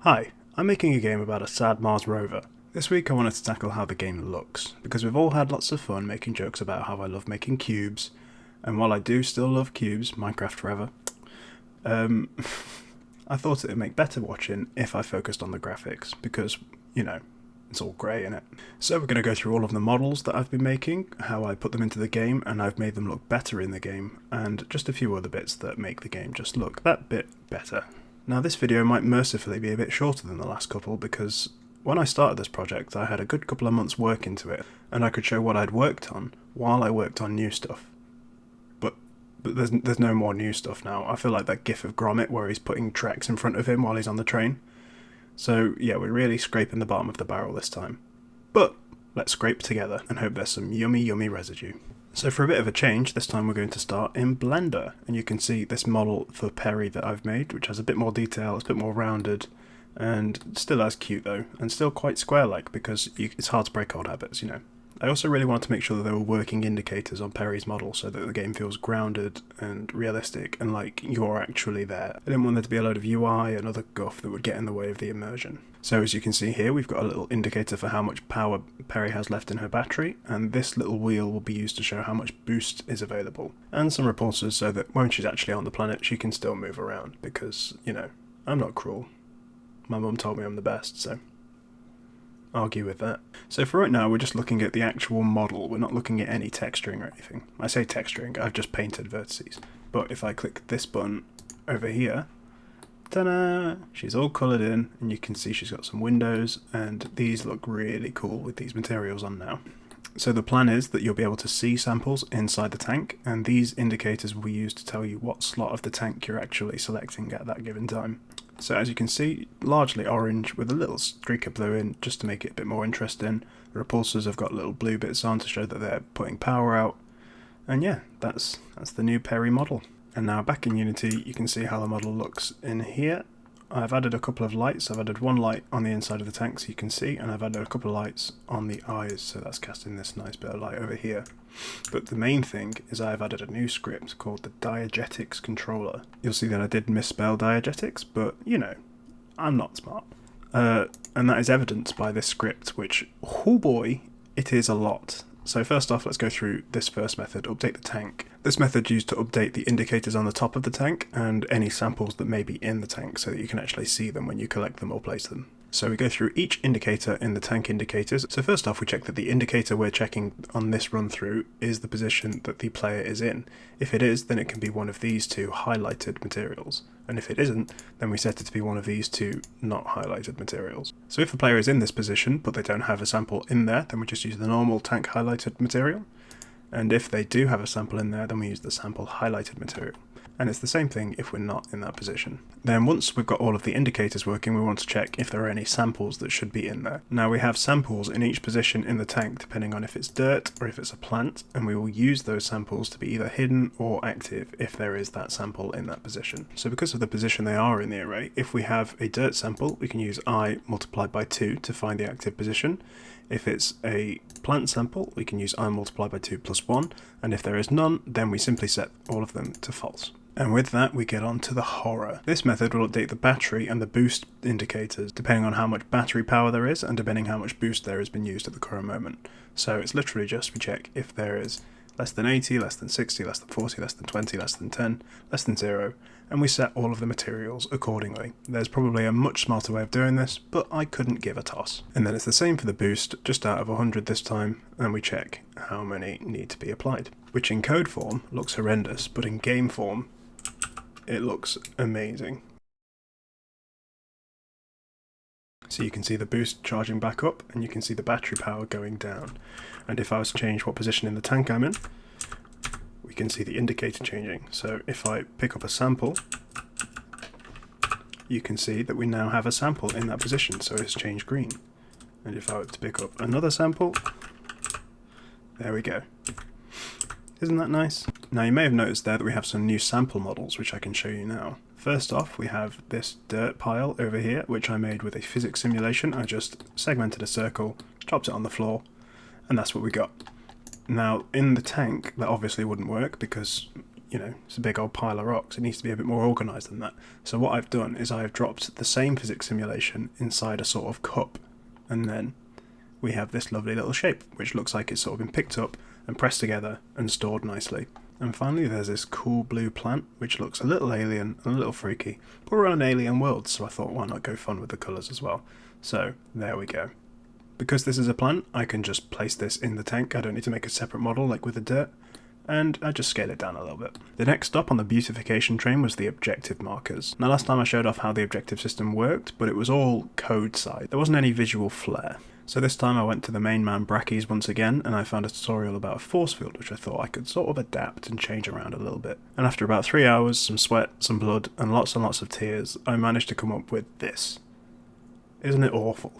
Hi, I'm making a game about a sad Mars rover. This week I wanted to tackle how the game looks, because we've all had lots of fun making jokes about how I love making cubes, and while I do still love cubes, Minecraft forever, I thought it would make better watching if I focused on the graphics, because, you know, it's all grey in it. So we're going to go through all of the models that I've been making, how I put them into the game, and I've made them look better in the game, and just a few other bits that make the game just look that bit better. Now this video might mercifully be a bit shorter than the last couple because when I started this project I had a good couple of months work into it and I could show what I'd worked on while I worked on new stuff. But there's no more new stuff now. I feel like that gif of Gromit where he's putting Trex in front of him while he's on the train. So yeah, we're really scraping the bottom of the barrel this time. But let's scrape together and hope there's some yummy residue. So for a bit of a change, this time we're going to start in Blender, and you can see this model for Perry that I've made, which has a bit more detail, it's a bit more rounded, and still as cute though, and still quite square-like because it's hard to break old habits, you know. I also really wanted to make sure that there were working indicators on Perry's model so that the game feels grounded and realistic and like you're actually there. I didn't want there to be a load of UI and other guff that would get in the way of the immersion. So as you can see here, we've got a little indicator for how much power Perry has left in her battery, and this little wheel will be used to show how much boost is available, and some repulsors so that when she's actually on the planet she can still move around because, you know, I'm not cruel. My mum told me I'm the best, so argue with that. So for right now we're just looking at the actual model, we're not looking at any texturing or anything. I say texturing, I've just painted vertices. But if I click this button over here, ta-da! She's all coloured in and you can see she's got some windows and these look really cool with these materials on now. So the plan is that you'll be able to see samples inside the tank, and these indicators will be used to tell you what slot of the tank you're actually selecting at that given time. So as you can see, largely orange with a little streak of blue in just to make it a bit more interesting. The repulsors have got little blue bits on to show that they're putting power out. And yeah, that's the new Perry model. And now back in Unity you can see how the model looks in here. I've added a couple of lights. I've added one light on the inside of the tank so you can see, and I've added a couple of lights on the eyes, so that's casting this nice bit of light over here. But the main thing is I've added a new script called the Diegetics controller. You'll see that I did misspell diegetics, but you know, I'm not smart. And that is evidenced by this script, which, oh boy, it is a lot. So first off, let's go through this first method, update the tank. This method used to update the indicators on the top of the tank and any samples that may be in the tank so that you can actually see them when you collect them or place them. So we go through each indicator in the tank indicators. So first off, we check that the indicator we're checking on this run through is the position that the player is in. If it is, then it can be one of these two highlighted materials. And if it isn't, then we set it to be one of these two not highlighted materials. So if the player is in this position, but they don't have a sample in there, then we just use the normal tank highlighted material. And if they do have a sample in there, then we use the sample highlighted material. And it's the same thing if we're not in that position. Then once we've got all of the indicators working, we want to check if there are any samples that should be in there. Now we have samples in each position in the tank depending on if it's dirt or if it's a plant, and we will use those samples to be either hidden or active if there is that sample in that position. So because of the position they are in the array, if we have a dirt sample, we can use I multiplied by 2 to find the active position. If it's a plant sample, we can use I multiplied by 2 plus 1, and if there is none, then we simply set all of them to false. And with that we get on to the horror. This method will update the battery and the boost indicators depending on how much battery power there is and depending how much boost there has been used at the current moment. So it's literally just we check if there is less than 80, less than 60, less than 40, less than 20, less than 10, less than 0, and we set all of the materials accordingly. There's probably a much smarter way of doing this, but I couldn't give a toss. And then it's the same for the boost, just out of 100 this time, and we check how many need to be applied. Which in code form looks horrendous, but in game form it looks amazing. So you can see the boost charging back up and you can see the battery power going down. And if I was to change what position in the tank I'm in, we can see the indicator changing. So if I pick up a sample, you can see that we now have a sample in that position, so it's changed green. And if I were to pick up another sample, there we go. Isn't that nice? Now you may have noticed there that we have some new sample models which I can show you now. First off we have this dirt pile over here which I made with a physics simulation. I just segmented a circle, chopped it on the floor, and that's what we got. Now in the tank that obviously wouldn't work because you know, it's a big old pile of rocks. It needs to be a bit more organised than that. So what I've done is I've dropped the same physics simulation inside a sort of cup, and then we have this lovely little shape, which looks like it's sort of been picked up and pressed together and stored nicely. And finally there's this cool blue plant, which looks a little alien and a little freaky, but we're on an alien world, so I thought why not go fun with the colours as well. So there we go. Because this is a plant, I can just place this in the tank. I don't need to make a separate model like with the dirt, and I just scale it down a little bit. The next stop on the beautification train was the objective markers. Now last time I showed off how the objective system worked, but it was all code side. There wasn't any visual flair. So this time I went to the main man Brackies once again, and I found a tutorial about a force field, which I thought I could sort of adapt and change around a little bit. And after about 3 hours, some sweat, some blood, and lots of tears, I managed to come up with this. Isn't it awful?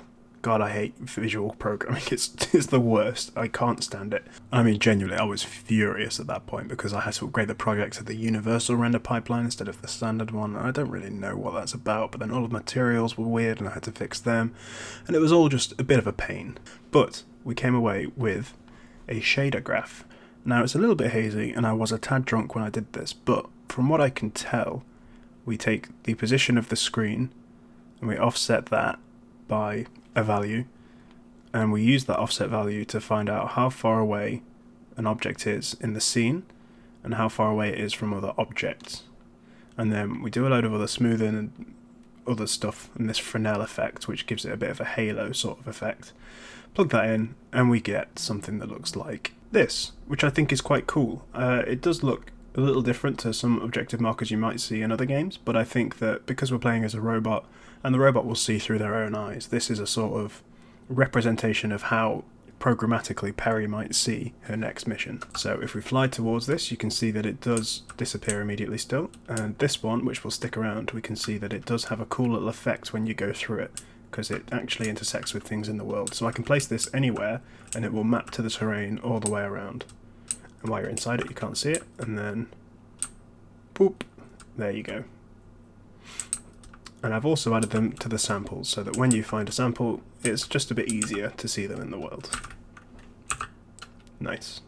God, I hate visual programming. It's the worst. I can't stand it. I mean, genuinely, I was furious at that point because I had to upgrade the project to the universal render pipeline instead of the standard one. I don't really know what that's about, but then all the materials were weird and I had to fix them. And it was all just a bit of a pain. But we came away with a shader graph. Now, it's a little bit hazy and I was a tad drunk when I did this, but from what I can tell, we take the position of the screen and we offset that by a value, and we use that offset value to find out how far away an object is in the scene and how far away it is from other objects. And then we do a load of other smoothing and other stuff and this Fresnel effect, which gives it a bit of a halo sort of effect. Plug that in and we get something that looks like this, which I think is quite cool. It does look a little different to some objective markers you might see in other games, but I think that because we're playing as a robot and the robot will see through their own eyes, this is a sort of representation of how programmatically Perry might see her next mission. So if we fly towards this, you can see that it does disappear immediately still, and this one, which will stick around, we can see that it does have a cool little effect when you go through it, because it actually intersects with things in the world. So I can place this anywhere and it will map to the terrain all the way around. And while you're inside it, you can't see it, and then boop, there you go. And I've also added them to the samples so that when you find a sample, it's just a bit easier to see them in the world. Nice.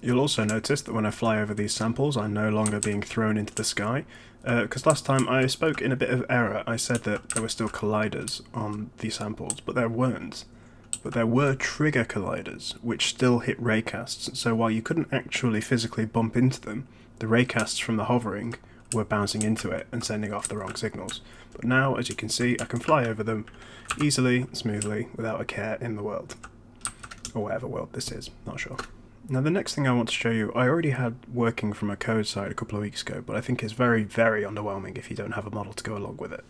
You'll also notice that when I fly over these samples, I'm no longer being thrown into the sky, because last time I spoke in a bit of error. I said that there were still colliders on these samples, but there weren't. But there were trigger colliders, which still hit raycasts, so while you couldn't actually physically bump into them, the raycasts from the hovering were bouncing into it and sending off the wrong signals. But now, as you can see, I can fly over them easily, smoothly, without a care in the world. Or whatever world this is, not sure. Now the next thing I want to show you, I already had working from a code side a couple of weeks ago, but I think it's very, very underwhelming if you don't have a model to go along with it.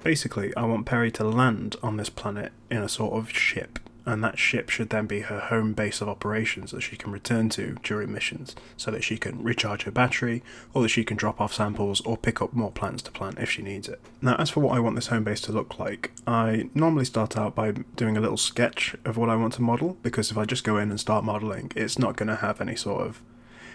Basically, I want Perry to land on this planet in a sort of ship, and that ship should then be her home base of operations that she can return to during missions, so that she can recharge her battery, or that she can drop off samples, or pick up more plants to plant if she needs it. Now, as for what I want this home base to look like, I normally start out by doing a little sketch of what I want to model, because if I just go in and start modelling, it's not going to have any sort of...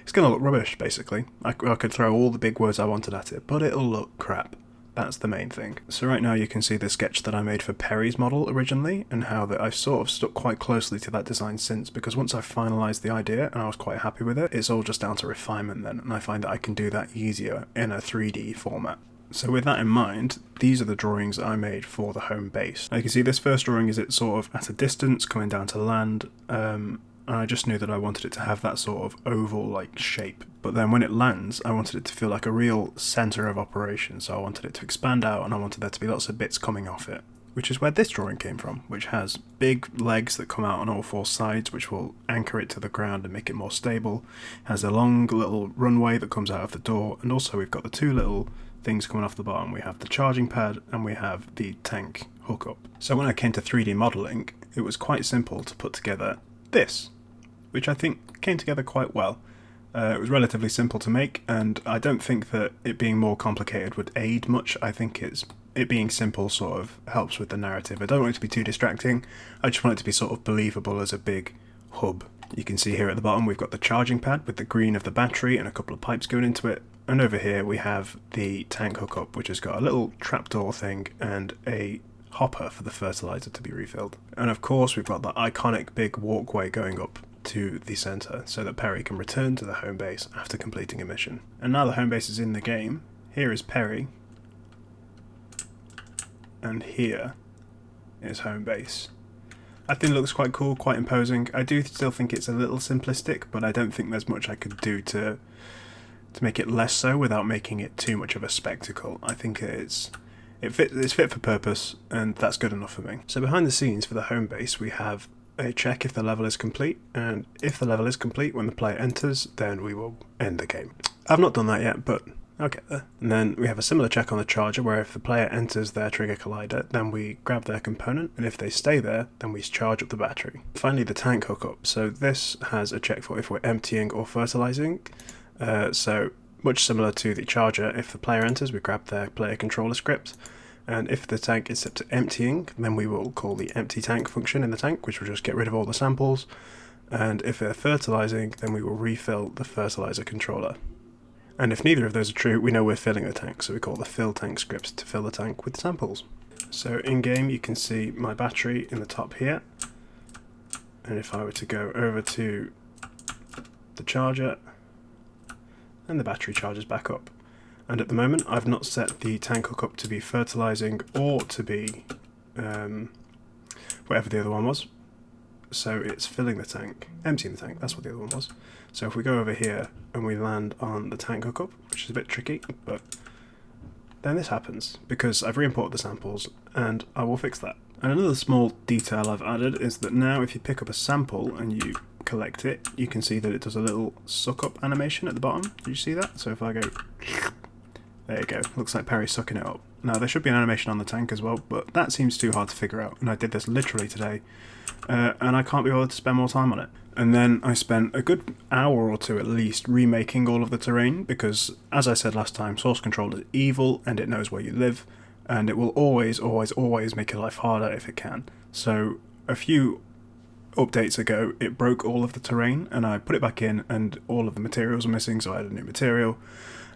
it's going to look rubbish, basically. I could throw all the big words I wanted at it, but it'll look crap. That's the main thing. So right now you can see the sketch that I made for Perry's model originally, and how that I've sort of stuck quite closely to that design since, because once I finalised the idea and I was quite happy with it, it's all just down to refinement then, and I find that I can do that easier in a 3D format. So with that in mind, these are the drawings I made for the home base. Now you can see this first drawing is it sort of at a distance coming down to land, and I just knew that I wanted it to have that sort of oval-like shape. But then when it lands, I wanted it to feel like a real centre of operation, so I wanted it to expand out and I wanted there to be lots of bits coming off it. Which is where this drawing came from, which has big legs that come out on all four sides, which will anchor it to the ground and make it more stable. It has a long little runway that comes out of the door, and also we've got the two little things coming off the bottom. We have the charging pad and we have the tank hookup. So when I came to 3D modelling, it was quite simple to put together this, which I think came together quite well. It was relatively simple to make, and I don't think that it being more complicated would aid much. I think it being simple sort of helps with the narrative. I don't want it to be too distracting, I just want it to be sort of believable as a big hub. You can see here at the bottom we've got the charging pad with the green of the battery and a couple of pipes going into it, and over here we have the tank hookup, which has got a little trapdoor thing and a hopper for the fertilizer to be refilled. And of course we've got that iconic big walkway going up to the centre so that Perry can return to the home base after completing a mission. And now the home base is in the game. Here is Perry, and here is home base. I think it looks quite cool, quite imposing. I do still think it's a little simplistic, but I don't think there's much I could do to make it less so without making it too much of a spectacle. I think it's fit for purpose, and that's good enough for me. So behind the scenes for the home base, we have a check if the level is complete, and if the level is complete when the player enters, then we will end the game. I've not done that yet, but I'll get there. And then we have a similar check on the charger, where if the player enters their trigger collider, then we grab their component, and if they stay there, then we charge up the battery. Finally, the tank hookup. So this has a check for if we're emptying or fertilizing. So much similar to the charger, if the player enters, we grab their player controller script, and if the tank is set to emptying, then we will call the empty tank function in the tank, which will just get rid of all the samples, and if they're fertilizing, then we will refill the fertilizer controller. And if neither of those are true, we know we're filling the tank, so we call the fill tank script to fill the tank with samples. So in game you can see my battery in the top here, and if I were to go over to the charger, and the battery charges back up. And at the moment I've not set the tank hookup to be fertilizing or to be whatever the other one was. So it's filling the tank, emptying the tank, that's what the other one was. So if we go over here and we land on the tank hookup, which is a bit tricky, but then this happens because I've re-imported the samples, and I will fix that. And another small detail I've added is that now if you pick up a sample and you collect it, you can see that it does a little suck up animation at the bottom. Did you see that? So if I go, there you go, looks like Perry's sucking it up. Now there should be an animation on the tank as well, but that seems too hard to figure out, and I did this literally today, and I can't be bothered to spend more time on it. And then I spent a good hour or two at least remaking all of the terrain, because as I said last time, source control is evil and it knows where you live, and it will always make your life harder if it can. So a few updates ago it broke all of the terrain, and I put it back in and all of the materials were missing, so I had a new material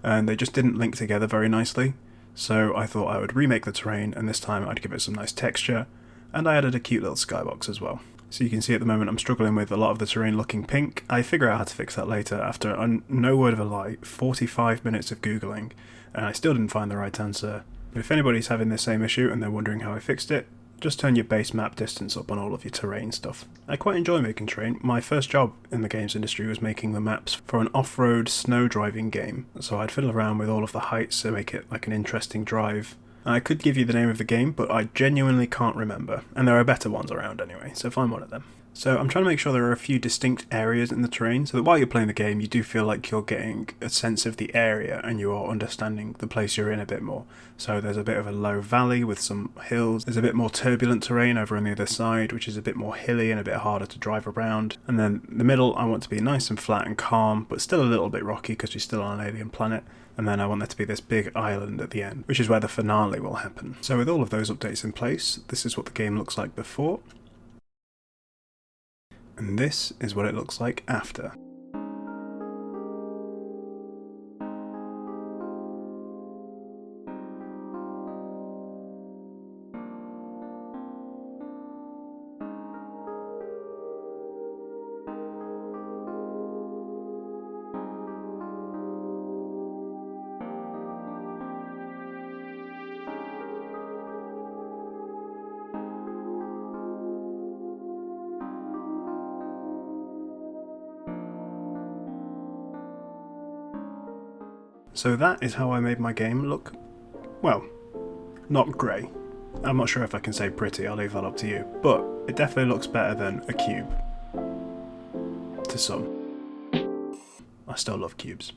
and they just didn't link together very nicely. So I thought I would remake the terrain, and this time I'd give it some nice texture, and I added a cute little skybox as well. So you can see at the moment I'm struggling with a lot of the terrain looking pink. I figure out how to fix that later after, no word of a lie, 45 minutes of googling, and I still didn't find the right answer. But if anybody's having the same issue and they're wondering how I fixed it, just turn your base map distance up on all of your terrain stuff. I quite enjoy making terrain. My first job in the games industry was making the maps for an off-road snow driving game, so I'd fiddle around with all of the heights to make it like an interesting drive. I could give you the name of the game, but I genuinely can't remember, and there are better ones around anyway, so find one of them. So I'm trying to make sure there are a few distinct areas in the terrain, so that while you're playing the game you do feel like you're getting a sense of the area and you are understanding the place you're in a bit more. So there's a bit of a low valley with some hills, there's a bit more turbulent terrain over on the other side, which is a bit more hilly and a bit harder to drive around. And then the middle I want to be nice and flat and calm, but still a little bit rocky because we're still on an alien planet. And then I want there to be this big island at the end, which is where the finale will happen. So with all of those updates in place, this is what the game looks like before. And this is what it looks like after. So that is how I made my game look, well, not grey. I'm not sure if I can say pretty, I'll leave that up to you, but it definitely looks better than a cube. To some. I still love cubes.